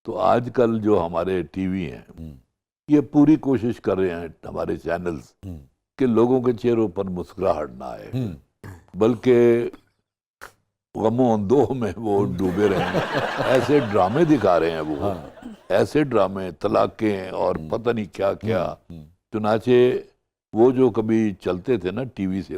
تو آج کل جو ہمارے ٹی وی ہیں یہ پوری کوشش کر رہے ہیں ہمارے چینلز کہ لوگوں کے چہروں پر مسکراہٹ نہ آئے، بلکہ غم و اندوہ میں وہ ڈوبے رہے ہیں۔ ایسے ڈرامے دکھا رہے ہیں وہ، ایسے ڈرامے، طلاقیں اور پتہ نہیں کیا کیا۔ چنانچہ وہ جو کبھی چلتے تھے نا ٹی وی سے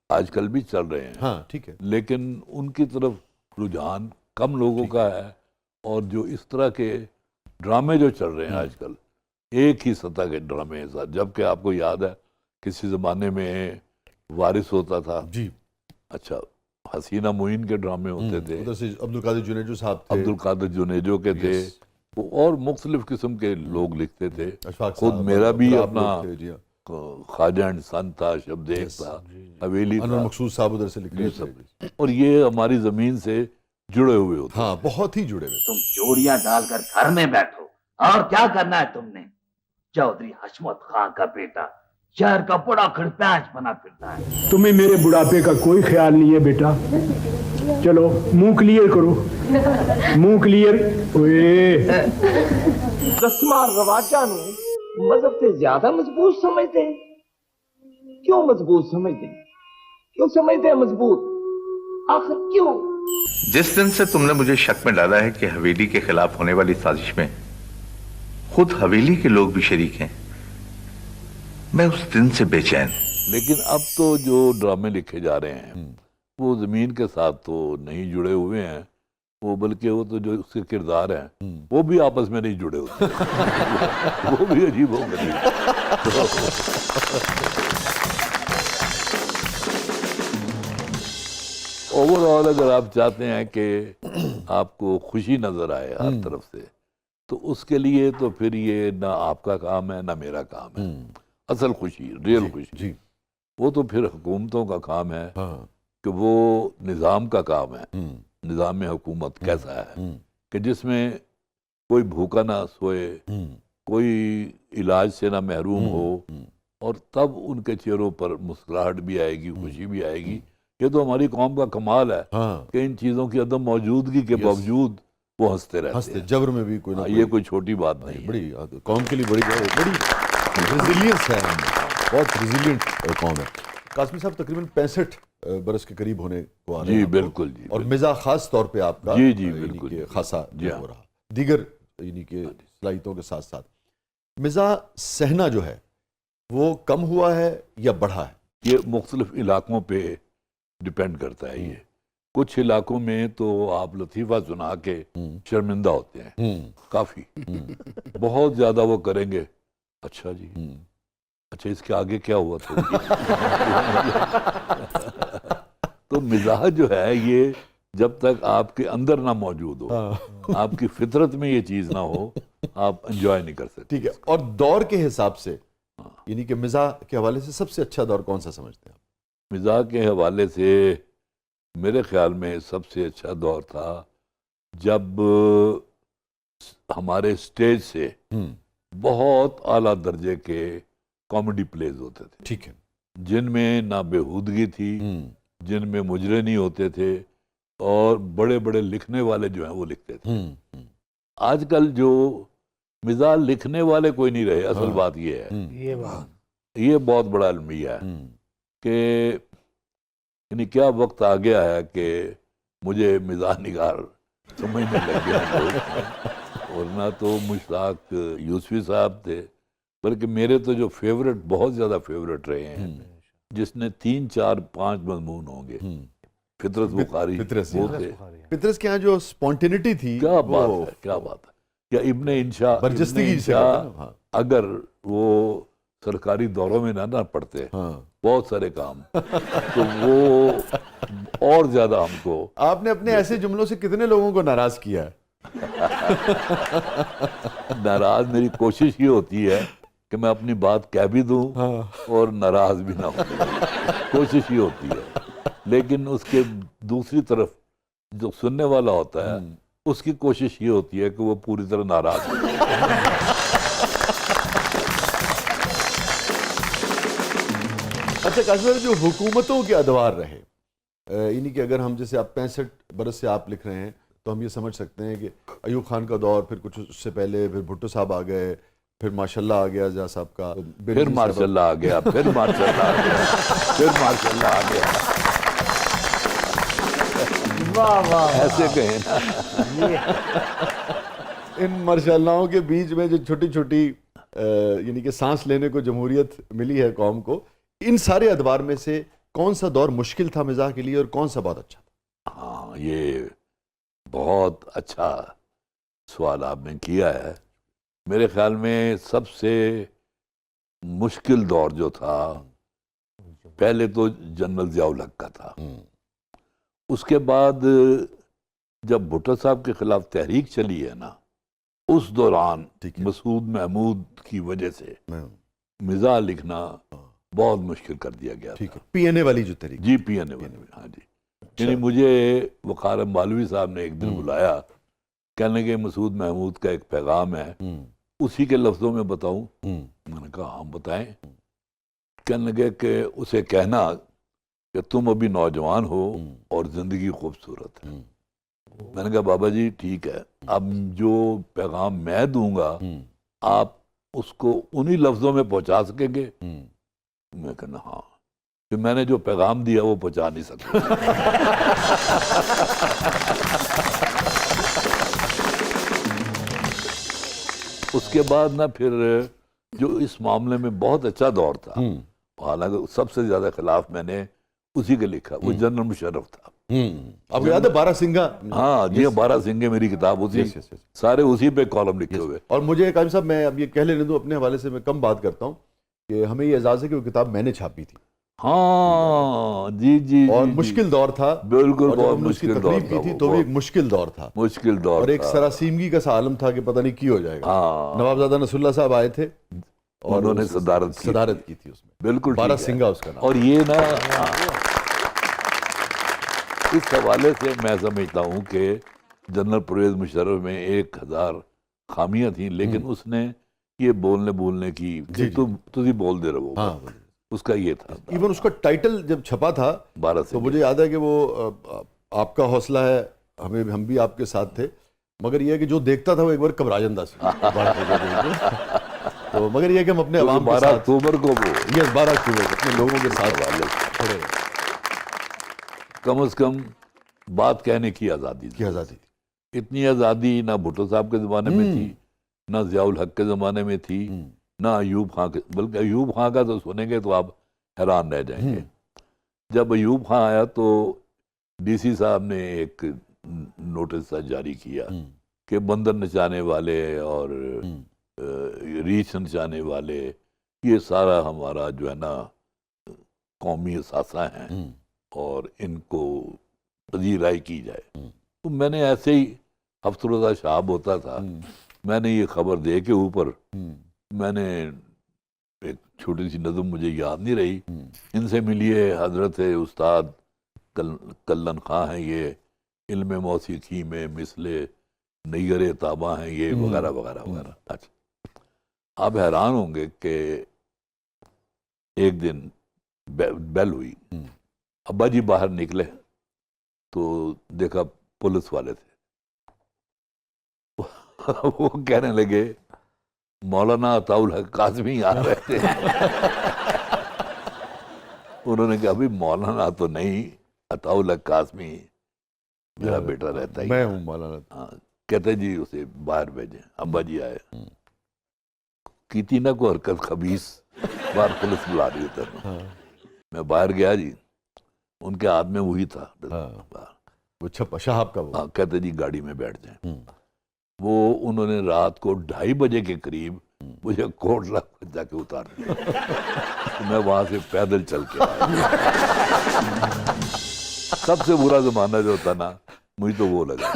آج کل بھی چل رہے ہیں، ہاں ٹھیک ہے، لیکن ان کی طرف رجحان کم لوگوں کا ہے، اور جو اس طرح کے ڈرامے جو چل رہے ہیں آج کل، ایک ہی سطح کے ڈرامے ہیں ساتھ۔ جبکہ آپ کو یاد ہے کسی زمانے میں وارث ہوتا تھا، جی اچھا حسینہ معین کے ڈرامے ہوتے تھے، ادھر سے عبدالقادر جنیجو صاحب تھے، عبدالقادر جنیجو کے تھے، اور مختلف قسم کے لوگ لکھتے تھے۔ اشفاق خود صاحب، میرا بھی آپ اپنا لوگ تھے، جی ہاں، خواجہ اینڈ سن تھا، شبدیغ تھا، حویلی انور تھا، مقصود صاحب ادھر سے لکھ رہے یہ تھے، سب، اور یہ ہماری زمین سے جڑے ہوئے ہوتے ہاں بہت ہی جڑے ہوئے۔ تم جوڑیاں ڈال کر گھر میں بیٹھو، اور کیا کرنا ہے تم نے؟ چودھری حشمت خان کا بیٹا شہر کا بڑا کھڑپیش بنا پھرتا ہے۔ تمہیں میرے بڑھاپے کا کوئی خیال نہیں ہے بیٹا، چلو منہ کلیئر کرو، منہ کلیئر۔ رسماں رواجاں نو مذہب سے زیادہ مضبوط سمجھتے ہیں؟ کیوں مضبوط سمجھتے ہیں؟ کیوں سمجھتے ہیں مضبوط؟ آخر کیوں؟ جس دن سے تم نے مجھے شک میں ڈالا ہے کہ حویلی کے خلاف ہونے والی سازش میں خود حویلی کے لوگ بھی شریک ہیں، میں اس دن سے بے چین۔ لیکن اب تو جو ڈرامے لکھے جا رہے ہیں وہ زمین کے ساتھ تو نہیں جڑے ہوئے ہیں، وہ بلکہ وہ تو جو اس کے کردار ہیں وہ بھی آپس میں نہیں جڑے ہوتے، وہ بھی عجیب و غریب۔ اوور آل اگر آپ چاہتے ہیں کہ آپ کو خوشی نظر آئے ہر طرف سے، تو اس کے لیے تو پھر یہ نہ آپ کا کام ہے نہ میرا کام ہے۔ اصل خوشی، ریئل خوشی، جی وہ تو پھر حکومتوں کا کام ہے ہاں کہ وہ نظام کا کام ہے، نظام حکومت کیسا ہے کہ جس میں کوئی بھوکا نہ سوئے، کوئی علاج سے نہ محروم ہو، اور تب ان کے چہروں پر مسکراہٹ بھی آئے گی، خوشی بھی آئے گی۔ یہ تو ہماری قوم کا کمال ہے کہ ان چیزوں کی عدم موجودگی کے باوجود وہ ہنستے رہتے ہنستے، ہیں۔ جبر میں بھی کوئی نہ یہ کوئی چھوٹی بات نہیں ہے۔ بڑی قوم کے لیے بڑی ریزیلینس ہے، بہت ریزیلینٹ قوم ہے۔ قاسمی صاحب تقریباً 65 برس کے قریب ہونے کو آ رہے ہیں جی آپ کو، بالکل جی، اور مزاح خاص طور پہ آپ کا جی جی یعنی بالکل کہ خاصا جی ہاں۔ ہو رہا، دیگر یعنی کہ صلاحیتوں کے ساتھ ساتھ مزاح سہنا جو ہے وہ کم ہوا ہے یا بڑھا ہے؟ یہ مختلف علاقوں پہ ڈیپینڈ کرتا ہے۔ یہ کچھ علاقوں میں تو آپ لطیفہ سنا کے شرمندہ ہوتے ہیں، کافی بہت زیادہ وہ کریں گے، اچھا جی، اچھا اس کے آگے کیا ہوا تھا؟ تو مزاح جو ہے یہ جب تک آپ کے اندر نہ موجود ہو، آپ کی فطرت میں یہ چیز نہ ہو، آپ انجوائے نہیں کر سکتے۔ ٹھیک ہے، اور دور کے حساب سے یعنی کہ مزاح کے حوالے سے سب سے اچھا دور کون سا سمجھتے ہیں آپ؟ مزاح کے حوالے سے میرے خیال میں سب سے اچھا دور تھا جب ہمارے اسٹیج سے بہت اعلیٰ درجے کے کامیڈی پلیز ہوتے تھے، ٹھیک ہے، جن میں نہ بےہودگی تھی، جن میں مجرے نہیں ہوتے تھے، اور بڑے بڑے لکھنے والے جو ہیں وہ لکھتے تھے۔ آج کل جو مزاح لکھنے والے کوئی نہیں رہے، اصل بات یہ ہے، یہ بہت بڑا المیہ ہے کہ یعنی کیا وقت آ گیا ہے کہ مجھے مزاح نگار سمجھنے لگ گئے ہیں لوگ، اور نہ تو مشتاق یوسفی صاحب تھے، بلکہ میرے تو جو فیورٹ، بہت زیادہ فیورٹ رہے ہیں، جس نے 3 4 5 مضمون ہوں گے، فطرت بخاری وہ تھے۔ پطرس کے ہاں جو سپونٹینٹی تھی، کیا بات ہے، کیا بات ہے! یا ابن انشاء، برجستگی جسے کہتے ہیں نا، اگر وہ سرکاری دوروں میں نہ پڑھتے بہت سارے کام، تو وہ اور زیادہ ہم کو۔ آپ نے اپنے ایسے جملوں سے کتنے لوگوں کو ناراض کیا ہے؟ ناراض میری کوشش یہ ہوتی ہے کہ میں اپنی بات کہہ بھی دوں اور ناراض بھی نہ ہوں، کوشش یہ ہوتی ہے، لیکن اس کے دوسری طرف جو سننے والا ہوتا ہے اس کی کوشش یہ ہوتی ہے کہ وہ پوری طرح ناراض ہو۔ اچھا قاسم صاحب، جو حکومتوں کے ادوار رہے، یعنی کہ اگر ہم جیسے آپ 65 برس سے آپ لکھ رہے ہیں، تو ہم یہ سمجھ سکتے ہیں کہ ایوب خان کا دور، پھر کچھ اس سے پہلے پھر بھٹو صاحب آ گئے، پھر ماشاء اللہ آ گیا جا صاحب کا، پھر ماشاء اللہ آ گیا، پھر ماشاء اللہ آ گیا، پھر ماشاء اللہ آ گیا، واہ واہ، ایسے کہیں نا. ان ماشاء اللہوں کے بیچ میں جو چھوٹی چھوٹی یعنی کہ سانس لینے کو جمہوریت ملی ہے قوم کو، ان سارے ادوار میں سے کون سا دور مشکل تھا مزاح کے لیے اور کون سا بہت اچھا تھا؟ ہاں، یہ بہت اچھا سوال آپ نے کیا ہے. میرے خیال میں سب سے مشکل دور جو تھا پہلے تو جنرل ضیاء الحق کا تھا. اس کے بعد جب بھٹو صاحب کے خلاف تحریک چلی ہے نا، اس دوران ٹھیک ہے. مسعود محمود کی وجہ سے مزاح لکھنا بہت مشکل کر دیا گیا ٹھیک تھا. ہے، پی این اے والی جو تحریک. جی پی این اے والی، ہاں جی. یعنی مجھے وقار مالوی صاحب نے ایک دن بلایا، کہنے کہ مسعود محمود کا ایک پیغام ہے، اسی کے لفظوں میں بتاؤں؟ میں نے کہا ہم بتائیں. کہنے لگے کہ اسے کہنا کہ تم ابھی نوجوان ہو اور زندگی خوبصورت ہے. میں نے کہا بابا جی ٹھیک ہے، اب جو پیغام میں دوں گا آپ اس کو انہی لفظوں میں پہنچا سکیں گے؟ میں کہنا ہاں. کہ میں نے جو پیغام دیا وہ پہنچا نہیں سکتا. اس کے بعد نا پھر جو اس معاملے میں بہت اچھا دور تھا، حالانکہ سب سے زیادہ خلاف میں نے اسی کے لکھا، وہ جنرل مشرف تھا. آپ کو یاد ہے بارہ سنگھا؟ ہاں جی، بارہ سنگھے میری کتاب اسی، سارے اسی پہ کالم لکھے ہوئے. اور مجھے قائم صاحب میں اب یہ کہہ لینے دوں اپنے حوالے سے، میں کم بات کرتا ہوں کہ ہمیں یہ اعزاز ہے کہ وہ کتاب میں نے چھاپی تھی. ہاں جی جی، اور مشکل دور تھا، بالکل اور جب بہت ہم نے اس کی مشکل دور تقریب کی تھا. تھی تو بھی ایک مشکل دور تھا، مشکل دور اور ایک تھا. سراسیمگی کا سا عالم تھا کہ پتہ نہیں کی ہو جائے گا. ہاں، نوابزادہ نصر اللہ صاحب آئے تھے اور انہوں نے صدارت کی تھی اس میں. بالکل بارہ ٹھیک ہے. سنگھا اس کا نام. اور یہ نا اس حوالے سے میں سمجھتا ہوں کہ جنرل پرویز مشرف میں 1000 خامیاں تھیں، لیکن اس نے یہ بولنے کی کہ تم بول دے رہو، ہاں، اس کا یہ تھا. ایون اس کا ٹائٹل جب چھپا تھا 12 تو مجھے یاد ہے کہ وہ آپ کا حوصلہ ہے، ہم بھی آپ کے ساتھ تھے، مگر یہ ہے کہ جو دیکھتا تھا وہ ایک بار گھبرا جاتا سی. تو مگر یہ ہے کہ ہم اپنے عوام کے 12 ساتھ، اکتوبر کو وہ یہ 12 اکتوبر کو اپنے لوگوں کے ساتھ کھڑے رہے. کم از کم بات کہنے کی آزادی تھی. کی آزادی تھی. اتنی آزادی نہ بھٹو صاحب کے زمانے میں تھی، نہ ضیاء الحق کے زمانے میں تھی، نہ ایوب خان کے. بلکہ ایوب خان کا تو سنیں گے تو آپ حیران رہ جائیں گے. جب ایوب خان آیا تو ڈی سی صاحب نے ایک نوٹس جاری کیا کہ بندر نچانے والے اور ریچھ نچانے والے یہ سارا ہمارا جو ہے نا قومی اثاثہ ہیں اور ان کو پذیرائی کی جائے. تو میں نے ایسے ہی ہفت روزہ شہاب ہوتا تھا، میں نے یہ خبر دے کے اوپر میں نے ایک چھوٹی سی نظم مجھے یاد نہیں رہی، ان سے ملیے حضرت استاد کلن خاں ہیں یہ، علم موسیقی میں مثل نیگر تاباں ہیں یہ، وغیرہ وغیرہ وغیرہ. اچھا، آپ حیران ہوں گے کہ ایک دن بیل ہوئی، ابا جی باہر نکلے تو دیکھا پولیس والے تھے. وہ کہنے لگے مولانا عطاء الحق قاسمی آ رہے تھے. انہوں نے کہا ابھی مولانا تو نہیں، عطاء الحق قاسمی میرا بیٹا رہتا ہی. میں ہوں مولانا. ہاں، کہتے جی اسے باہر بھیجیں. ابا جی آئے، کی تھی نا کو حرکت خبیث، باہر پولیس بلا رہی ہے. میں باہر گیا جی، ان کے ہاتھ میں وہی تھا وہ چھپا شہاب کا وہ. ہاں، کہتے جی گاڑی میں بیٹھ جائیں. وہ انہوں نے رات کو 2:30 بجے کے قریب مجھے کوٹ لا جا کے اتار دیا. میں وہاں سے پیدل چل کے آیا. سب سے برا زمانہ جو ہوتا نا مجھے تو وہ لگا.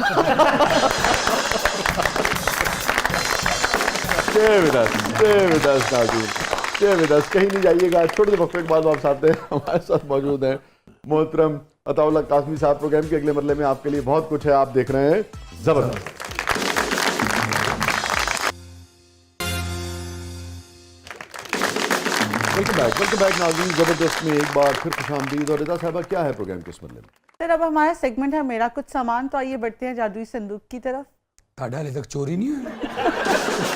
کہیں نہیں جائیے گا، چھوٹے سے وقفے کے بعد واپس آتے ہیں. ہمارے ساتھ موجود ہیں محترم عطاء الحق قاسمی صاحب. پروگرام کے اگلے مرحلے میں آپ کے لیے بہت کچھ ہے، آپ دیکھ رہے ہیں زبردست. ویلکم بیک ناظرین. زبردست میں ایک بار پھر خوش آمدید. اور رضا صاحبہ کیا ہے پروگرام کے اس مرحلے میں؟ سر اب ہمارا سیگمنٹ ہے میرا کچھ سامان، تو آئیے بڑھتے ہیں جادوئی صندوق کی طرف. تھاڑا ہلے تک چوری نہیں ہوئی.